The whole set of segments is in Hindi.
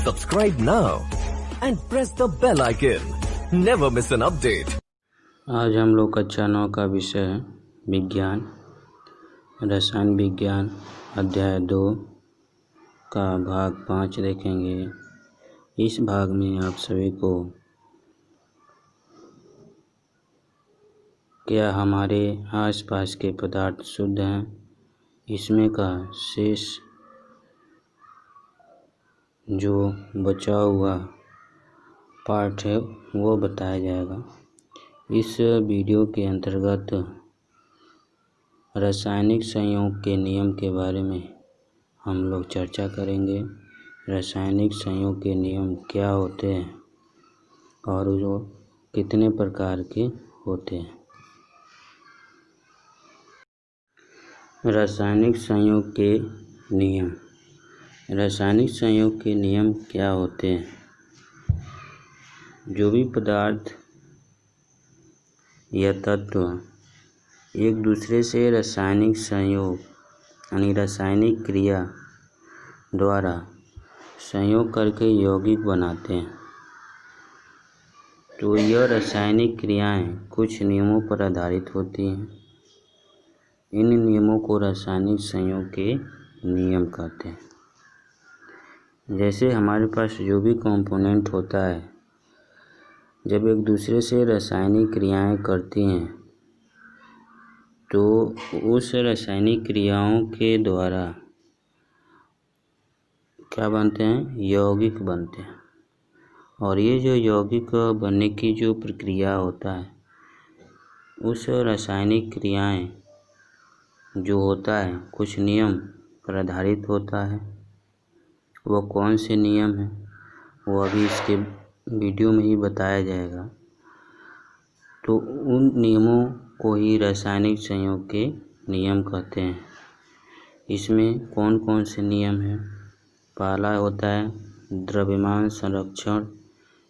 Subscribe now and press the bell icon. Never miss an update. आज हम लोग कक्षा 9 का विषय है विज्ञान, रसायन विज्ञान अध्याय 2 का भाग 5 देखेंगे। इस भाग में आप सभी को क्या हमारे आसपास के पदार्थ शुद्ध हैं, इसमें का शेष जो बचा हुआ पार्ट है वो बताया जाएगा। इस वीडियो के अंतर्गत रासायनिक संयोग के नियम के बारे में हम लोग चर्चा करेंगे। रासायनिक संयोग के नियम क्या होते हैं और वो कितने प्रकार के होते हैं। रासायनिक संयोग के नियम। रासायनिक संयोग के नियम क्या होते हैं। जो भी पदार्थ या तत्व एक दूसरे से रासायनिक संयोग यानी रासायनिक क्रिया द्वारा संयोग करके यौगिक बनाते हैं, तो यह रासायनिक क्रियाएं कुछ नियमों पर आधारित होती हैं। इन नियमों को रासायनिक संयोग के नियम कहते हैं। जैसे हमारे पास जो भी कंपोनेंट होता है, जब एक दूसरे से रासायनिक क्रियाएं करती हैं तो उस रासायनिक क्रियाओं के द्वारा क्या बनते हैं, यौगिक बनते हैं। और ये जो यौगिक बनने की जो प्रक्रिया होता है, उस रासायनिक क्रियाएं जो होता है कुछ नियम पर आधारित होता है। वो कौन से नियम हैं वो अभी इसके वीडियो में ही बताया जाएगा। तो उन नियमों को ही रासायनिक संयोग के नियम कहते हैं। इसमें कौन कौन से नियम हैं। पहला होता है द्रव्यमान संरक्षण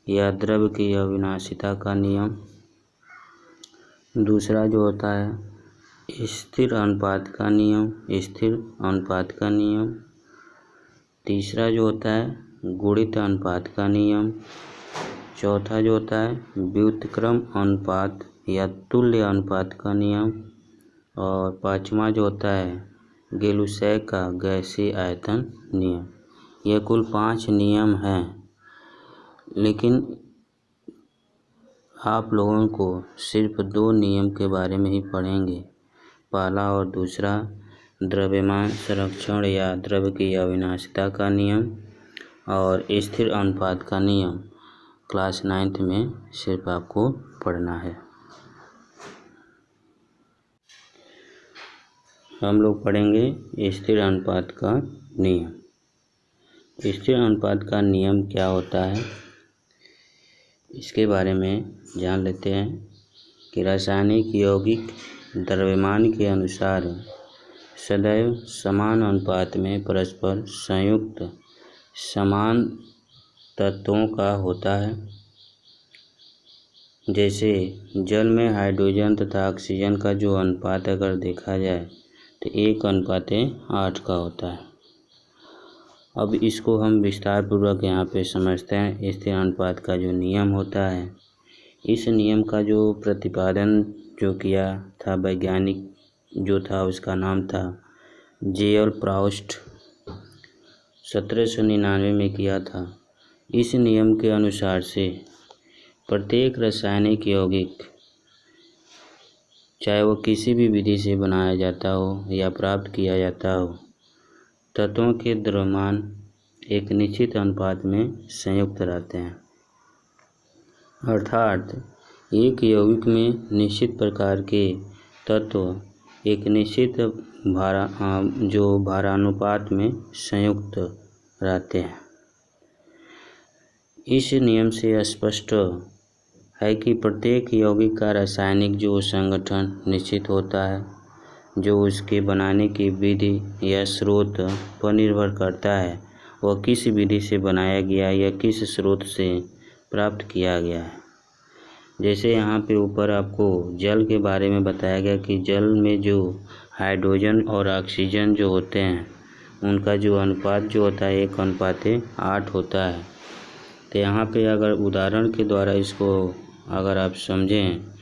या द्रव्य की अविनाशिता का नियम। दूसरा जो होता है स्थिर अनुपात का नियम, स्थिर अनुपात का नियम। तीसरा जो होता है गुणित अनुपात का नियम। चौथा जो होता है व्युत्क्रम अनुपात या तुल्य अनुपात का नियम। और पांचवा जो होता है गेलुसै का गैसीय आयतन नियम। यह कुल 5 नियम हैं, लेकिन आप लोगों को सिर्फ 2 नियम के बारे में ही पढ़ेंगे। पहला और दूसरा द्रव्यमान संरक्षण या द्रव्य की अविनाशिता का नियम और स्थिर अनुपात का नियम क्लास 9th में सिर्फ आपको पढ़ना है। हम लोग पढ़ेंगे स्थिर अनुपात का नियम। स्थिर अनुपात का नियम क्या होता है, इसके बारे में जान लेते हैं कि रासायनिक यौगिक द्रव्यमान के अनुसार सदैव समान अनुपात में परस्पर संयुक्त समान तत्वों का होता है। जैसे जल में हाइड्रोजन तथा ऑक्सीजन का जो अनुपात अगर देखा जाए तो 1:8 का होता है। अब इसको हम विस्तार पूर्वक यहाँ पे समझते हैं। स्थिर अनुपात का जो नियम होता है, इस नियम का जो प्रतिपादन जो किया था वैज्ञानिक जो था, उसका नाम था जे.एल. प्राउस्ट, 1799 में किया था। इस नियम के अनुसार से प्रत्येक रासायनिक यौगिक चाहे वो किसी भी विधि से बनाया जाता हो या प्राप्त किया जाता हो, तत्वों के द्रव्यमान एक निश्चित अनुपात में संयुक्त रहते हैं। अर्थात एक यौगिक में निश्चित प्रकार के तत्व एक निश्चित भारानुपात में संयुक्त रहते हैं। इस नियम से स्पष्ट है कि प्रत्येक यौगिक का रासायनिक जो संगठन निश्चित होता है, जो उसके बनाने की विधि या स्रोत पर निर्भर करता है। वह किस विधि से बनाया गया या किस स्रोत से प्राप्त किया गया है। जैसे यहाँ पे ऊपर आपको जल के बारे में बताया गया कि जल में जो हाइड्रोजन और ऑक्सीजन जो होते हैं उनका जो अनुपात जो होता है 1:8 होता है। तो यहाँ पे अगर उदाहरण के द्वारा इसको अगर आप समझें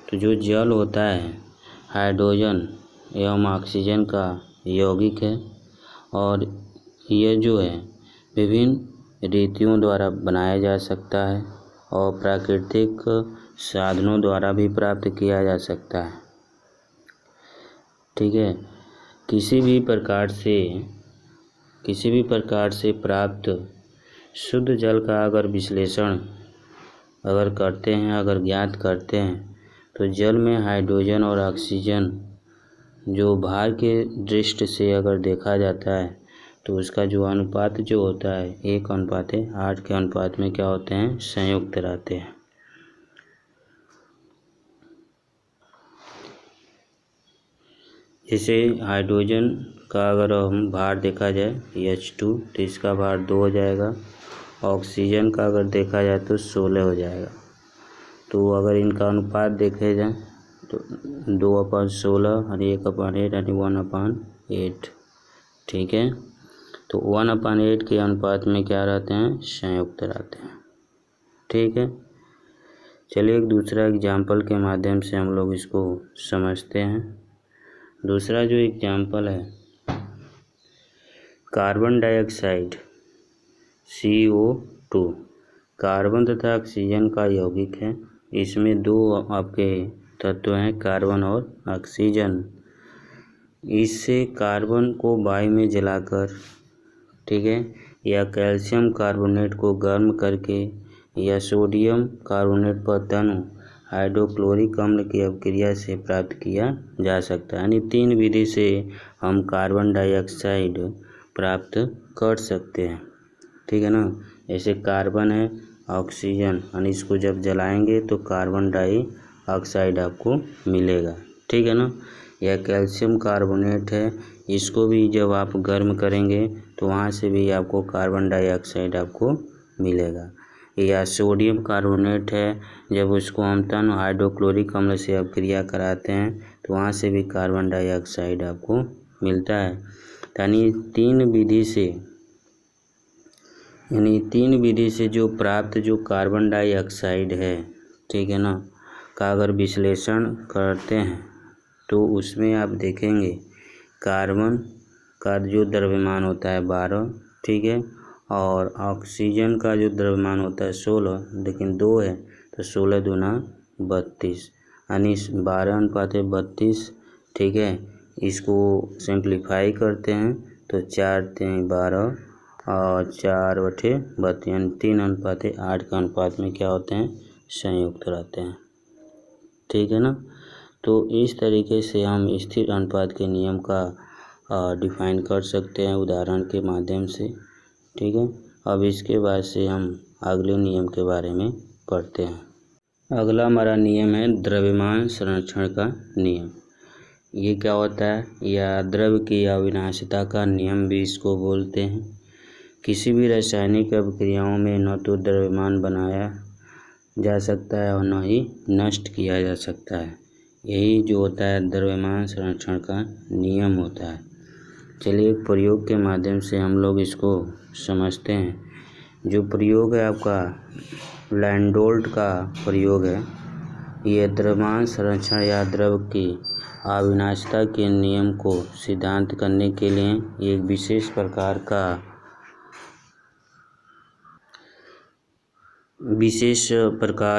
तो जो जल होता है हाइड्रोजन एवं ऑक्सीजन का यौगिक है और यह जो है विभिन्न रीतियों द्वारा बनाया जा सकता है और प्राकृतिक साधनों द्वारा भी प्राप्त किया जा सकता है। ठीक है, किसी भी प्रकार से प्राप्त शुद्ध जल का अगर विश्लेषण करते हैं, अगर ज्ञात करते हैं तो जल में हाइड्रोजन और ऑक्सीजन जो भार के दृष्टि से अगर देखा जाता है तो उसका जो अनुपात जो होता है 1:8 के अनुपात में क्या होते हैं, संयुक्त रहते हैं। जैसे हाइड्रोजन का अगर हम भार देखा जाए H2 तो इसका भार 2 हो जाएगा। ऑक्सीजन का अगर देखा जाए तो 16 हो जाएगा। तो अगर इनका अनुपात देखे जाए तो 2/16 और 1/8 यानी 1/8। ठीक है, तो 1/8 के अनुपात में क्या रहते हैं, संयुक्त रहते हैं। ठीक है, चलिए एक दूसरा एग्जाम्पल के माध्यम से हम लोग इसको समझते हैं। दूसरा जो एग्जाम्पल है कार्बन डाइऑक्साइड CO2 कार्बन तथा ऑक्सीजन का यौगिक है। इसमें दो आपके तत्व हैं, कार्बन और ऑक्सीजन। इससे कार्बन को वायु में जलाकर, ठीक है, या कैल्शियम कार्बोनेट को गर्म करके या सोडियम कार्बोनेट पर तनु हाइड्रोक्लोरिक अम्ल की अभिक्रिया से प्राप्त किया जा सकता है। यानी 3 विधि से हम कार्बन डाइऑक्साइड प्राप्त कर सकते हैं। ठीक है ना, जैसे कार्बन है, ऑक्सीजन, यानी इसको जब जलाएंगे तो कार्बन डाइऑक्साइड आपको मिलेगा। ठीक है ना, या कैल्शियम कार्बोनेट है, इसको भी जब आप गर्म करेंगे तो वहाँ से भी आपको कार्बन डाइऑक्साइड आपको मिलेगा। या सोडियम कार्बोनेट है, जब उसको हम तन हाइड्रोक्लोरिक अम्ल से अभिक्रिया कराते हैं तो वहाँ से भी कार्बन डाइऑक्साइड आपको मिलता है। यानी 3 विधि से जो प्राप्त जो कार्बन डाइऑक्साइड है, ठीक है ना, का अगर विश्लेषण करते हैं तो उसमें आप देखेंगे कार्बन का जो द्रव्यमान होता है 12, ठीक है, और ऑक्सीजन का जो द्रव्यमान होता है 16, लेकिन 2 है तो 16 दूना 32, यानी 12:32। ठीक है, इसको सिंप्लीफाई करते हैं तो 4×3=12 और 4/32 यानी 3:8 के अनुपात में क्या होते हैं, संयुक्त रहते हैं। ठीक है ना, तो इस तरीके से हम स्थिर अनुपात के नियम का डिफाइन कर सकते हैं उदाहरण के माध्यम से। ठीक है, अब इसके बाद से हम अगले नियम के बारे में पढ़ते हैं। अगला हमारा नियम है द्रव्यमान संरक्षण का नियम। ये क्या होता है, या द्रव्य की अविनाशिता का नियम भी इसको बोलते हैं। किसी भी रासायनिक अभिक्रियाओं में न तो द्रव्यमान बनाया जा सकता है और न ही नष्ट किया जा सकता है। यही जो होता है द्रव्यमान संरक्षण का नियम होता है। चलिए एक प्रयोग के माध्यम से हम लोग इसको समझते हैं। जो प्रयोग है आपका लैंडोल्ट का प्रयोग है। ये द्रव्यमान संरक्षण या द्रव्य की अविनाशिता के नियम को सिद्धांत करने के लिए एक विशेष प्रकार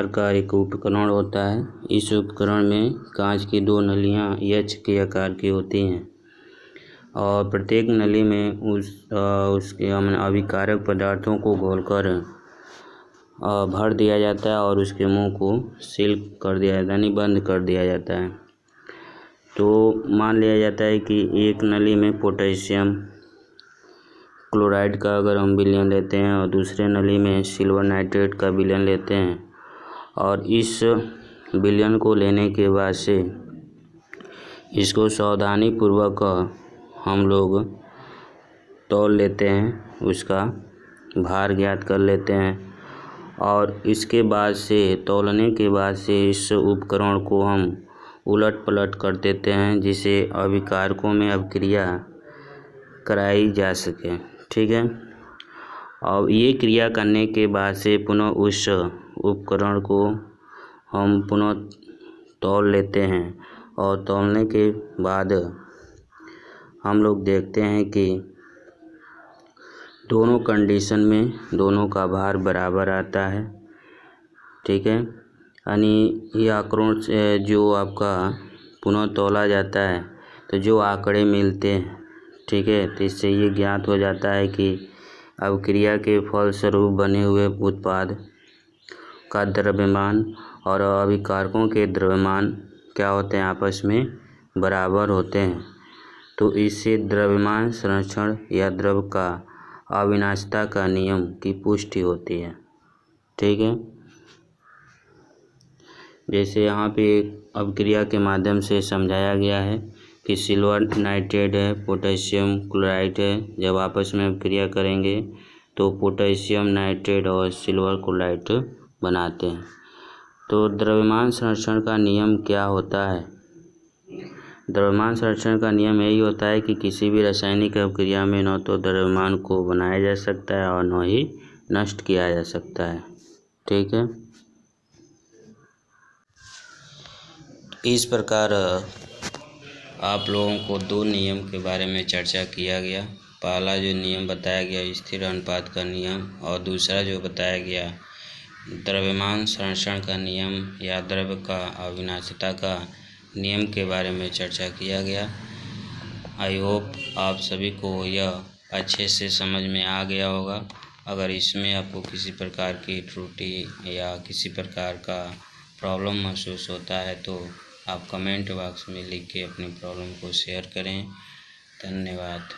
का एक उपकरण होता है। इस उपकरण में कांच की 2 नलियां एच के आकार की होती हैं और प्रत्येक नली में उसके अभिकारक पदार्थों को घोलकर भर दिया जाता है और उसके मुंह को सील कर दिया जाता है, यानी बंद कर दिया जाता है। तो मान लिया जाता है कि एक नली में पोटेशियम क्लोराइड का अगर हम विलयन लेते हैं और दूसरे नली में सिल्वर नाइट्रेट का विलयन लेते हैं और इस विलयन को लेने के बाद से इसको सावधानी पूर्वक हम लोग तौल लेते हैं, उसका भार ज्ञात कर लेते हैं और इसके बाद से तौलने के बाद से इस उपकरण को हम उलट पलट कर देते हैं, जिसे अभिकारकों में अभिक्रिया कराई जा सके। ठीक है। और ये क्रिया करने के बाद से पुनः उस उपकरण को हम पुनः तौल लेते हैं और तौलने के बाद हम लोग देखते हैं कि दोनों कंडीशन में दोनों का भार बराबर आता है। ठीक है। यानी ये आंकड़ों से जो आपका पुनः तौला जाता है तो जो आंकड़े मिलते हैं, ठीक है, तो इससे ये ज्ञात हो जाता है कि अभिक्रिया के फलस्वरूप बने हुए उत्पाद का द्रव्यमान और अभिकारकों के द्रव्यमान क्या होते हैं, आपस में बराबर होते हैं। तो इससे द्रव्यमान संरक्षण या द्रव का अविनाशिता का नियम की पुष्टि होती है। ठीक है। जैसे यहाँ पे अभिक्रिया के माध्यम से समझाया गया है कि सिल्वर नाइट्रेट है, पोटेशियम क्लोराइड है, जब आपस में अभिक्रिया करेंगे तो पोटेशियम नाइट्रेट और सिल्वर क्लोराइड बनाते हैं। तो द्रव्यमान संरक्षण का नियम क्या होता है? द्रव्यमान संरक्षण का नियम यही होता है कि किसी भी रासायनिक अभिक्रिया में न तो द्रव्यमान को बनाया जा सकता है और न ही नष्ट किया जा सकता है। ठीक है। इस प्रकार आप लोगों को दो नियम के बारे में चर्चा किया गया। पहला जो नियम बताया गया स्थिर अनुपात का नियम, और दूसरा जो बताया गया द्रव्यमान संरक्षण का नियम या द्रव्य का अविनाशिता का नियम के बारे में चर्चा किया गया। आई होप आप सभी को यह अच्छे से समझ में आ गया होगा। अगर इसमें आपको किसी प्रकार की त्रुटि या किसी प्रकार का प्रॉब्लम महसूस होता है तो आप कमेंट बॉक्स में लिख के अपनी प्रॉब्लम को शेयर करें। धन्यवाद।